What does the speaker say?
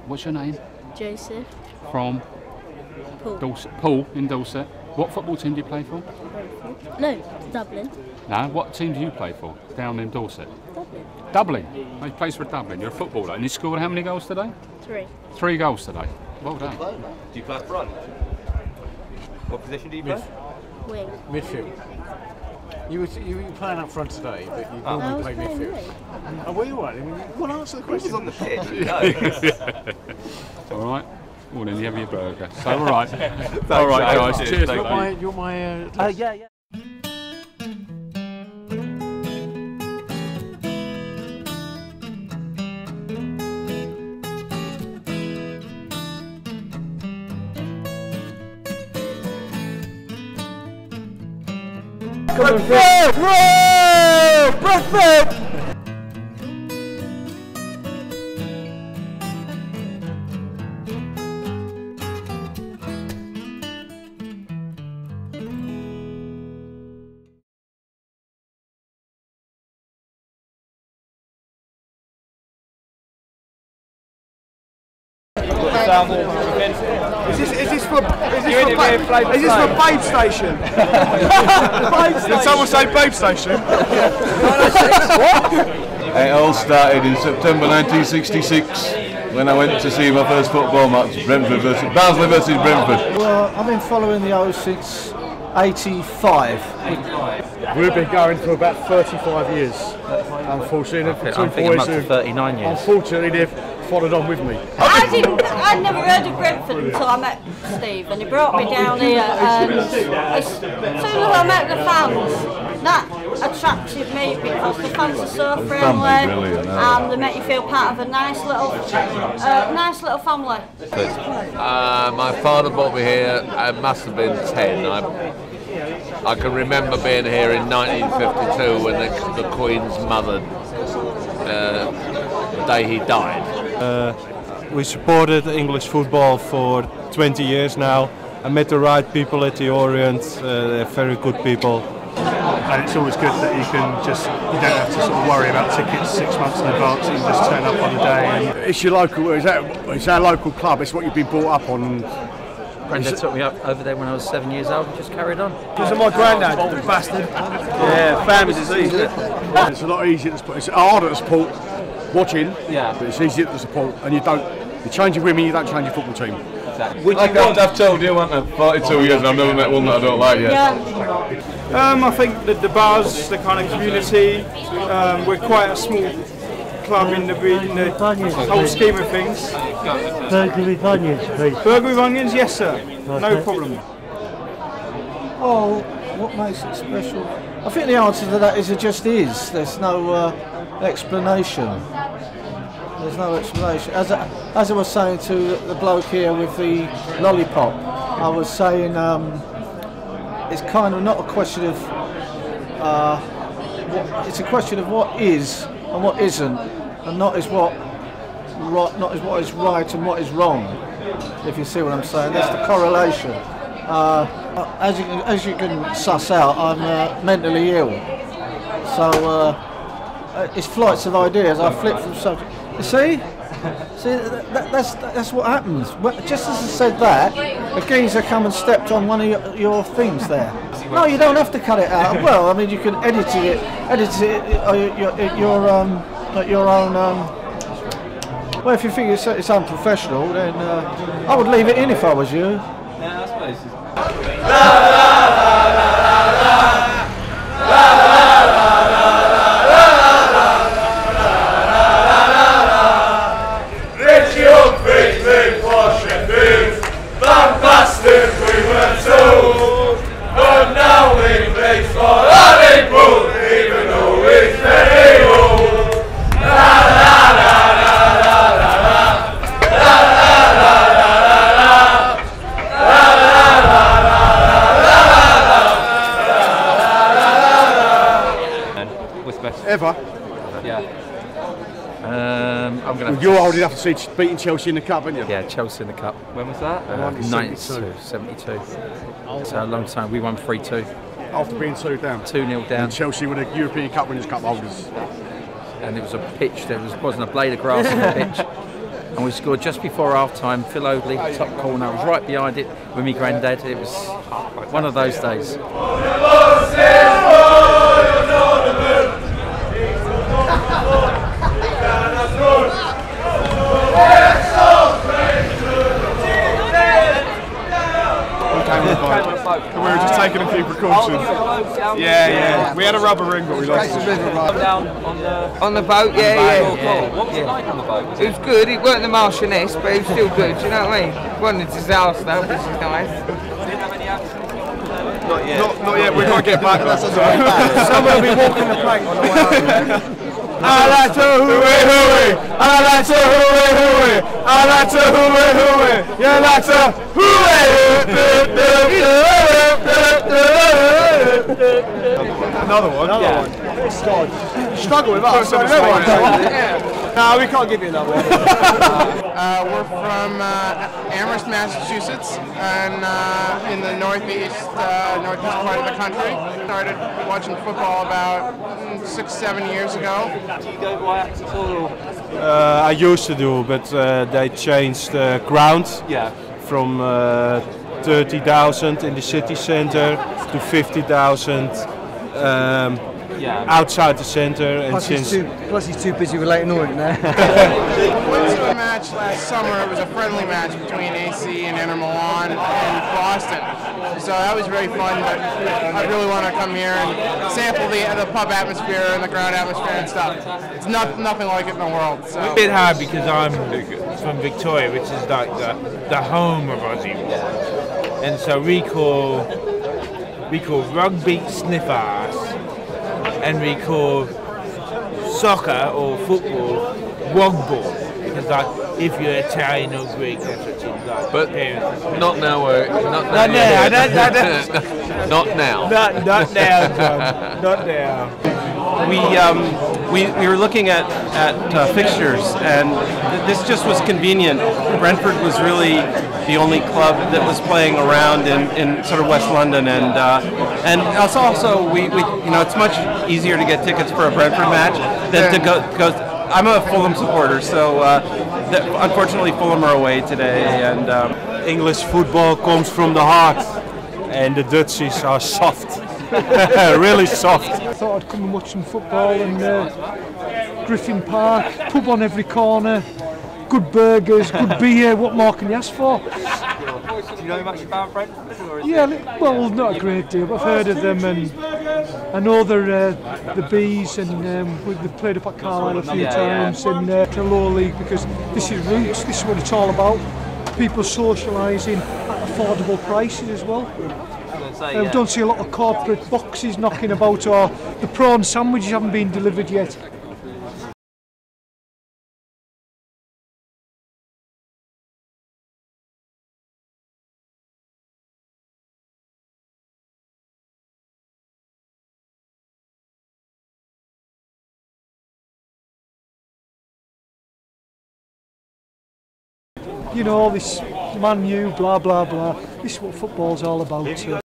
What's your name? Joseph. From? Paul. Dorset. Paul in Dorset. What football team do you play for? No, Dublin. No, what team do you play for down in Dorset? Dublin. Dublin. Oh, he plays for Dublin. You're a footballer. And you scored how many goals today? 3. 3 goals today. Well done. Do you play up front? What position do you play? Wing. Midfield. You were playing up front today, but you normally play midfield. Oh, were you right? Well, answer the question. On the pitch. All right. Well, then you have your burger. So, all right. All right, guys. Cheers. You're my. Yeah. Brentford! Roar! Brentford! Is this for Babe Station? Did someone say Babe Station? It all started in September 1966 when I went to see my first football match, Barnsley versus Brentford. Well, I've been following the O since '85. We've been going for about 35 years. Unfortunately, I'm thinking up to 39 years. Unfortunately, they've followed on with me. I'd never heard of Brentford until I met Steve, and he brought me down here, and as soon as I met the fans, that attracted me because the fans are so friendly and they make you feel part of a nice little family. My father brought me here, I must have been 10. I can remember being here in 1952 when the Queen's mother, the day he died. We supported English football for 20 years now. I met the right people at the Orient, they're very good people. And it's always good that you don't have to sort of worry about tickets 6 months in advance. You can just turn up on the day. And It's your local. It's our local club. It's what you've been brought up on. Granddad took me up over there when I was 7 years old and just carried on. because of my granddad, the bastard. Yeah, family disease, isn't it? It's a lot easier to support. It's harder to support watching. Yeah. But it's easier to support, and you change your women, you don't change your football team. I've told you, I went 42 years and I've never met one that I don't like yet. I think that the buzz, the kind of community, we're quite a small club in the whole scheme of things. Burger with onions, please. Burger with onions, yes sir, no problem. Oh, what makes it special? I think the answer to that is it just is. There's no explanation. There's no explanation. As I was saying to the bloke here with the lollipop, I was saying it's kind of not a question of it's a question of what is and what isn't, and not is what is right and what is wrong. If you see what I'm saying, that's the correlation. As you can suss out, I'm mentally ill, so it's flights of ideas. I flip from subject. You see, that's what happens. Just as I said that, a geezer come and stepped on one of your things there. No, you don't have to cut it out. Well, I mean, you can edit it your own. Well, if you think it's unprofessional, then I would leave it in if I was you. Yeah, I suppose. Fantastic we were told, but now we play for Liverpool, even though it's very old. La la la la la la la, la la la la la la, la la la la la la. What's best? Ever. Yeah. I'm going to. You're old enough to see beating Chelsea in the cup, aren't you? Yeah, Chelsea in the cup. When was that? 72. So a long time. We won 3-2. After being 2 down. 2-0 down. And Chelsea were the European Cup Winners' Cup holders. And it was a pitch. There wasn't a blade of grass on the pitch. and we scored just before half-time. Phil Oakley, top corner, I was right behind it with my granddad. It was one of those days. We were just taking a few precautions. Yeah. We had a rubber ring, but we lost it. On the boat, yeah. What was it like on the boat? It was good. It weren't the Marchioness, but it was still good. Do you know what I mean? It wasn't a disaster, which is nice. Didn't have any accidents? Not yet. We've got to get back. Someone will be walking the plank on the way home. I like to hooey. I like to hooey. I like to hooey. You like to hooey. Another one. Struggle with us. No, we can't give you that one. We're from Amherst, Massachusetts, and in the northeast part of the country. Started watching football about 6-7 years ago. Do you go by Axe at all? I used to do, but they changed the ground from 30,000 in the city centre to 50,000 outside the centre. And Plus he's too busy with Leyton Orient now. Went to a match last summer. It was a friendly match between AC and Inter Milan in Boston. So that was very fun, but I really want to come here and sample the pub atmosphere and the ground atmosphere and stuff. It's nothing like it in the world. So. It's a bit hard because I'm from Victoria, which is like the home of Aussie. And so we call rugby sniff ass, and we call soccer or football wogball. Because like, if you're Italian or Greek, that's what you like. But not now. Not now. Not now, John. Not now. We were looking at fixtures, and this just was convenient. Brentford was really the only club that was playing around in sort of West London, and also we it's much easier to get tickets for a Brentford match than to go. I'm a Fulham supporter, so unfortunately Fulham are away today, and English football comes from the heart, and the Dutchies are soft, really soft. I thought I'd come and watch some football, and Griffin Park, pub on every corner, good burgers, good beer. What more can you ask for? Do you know much about Brentford? Yeah, well, not a great deal, but I've heard of them, and I know they're the Bees, and we've played up at Carlisle a few times in the lower league, because this is roots, this is what it's all about. People socialising at affordable prices as well. I don't see a lot of corporate boxes knocking about, or the prawn sandwiches haven't been delivered yet. You know, this Man U, blah blah blah. This is what football's all about.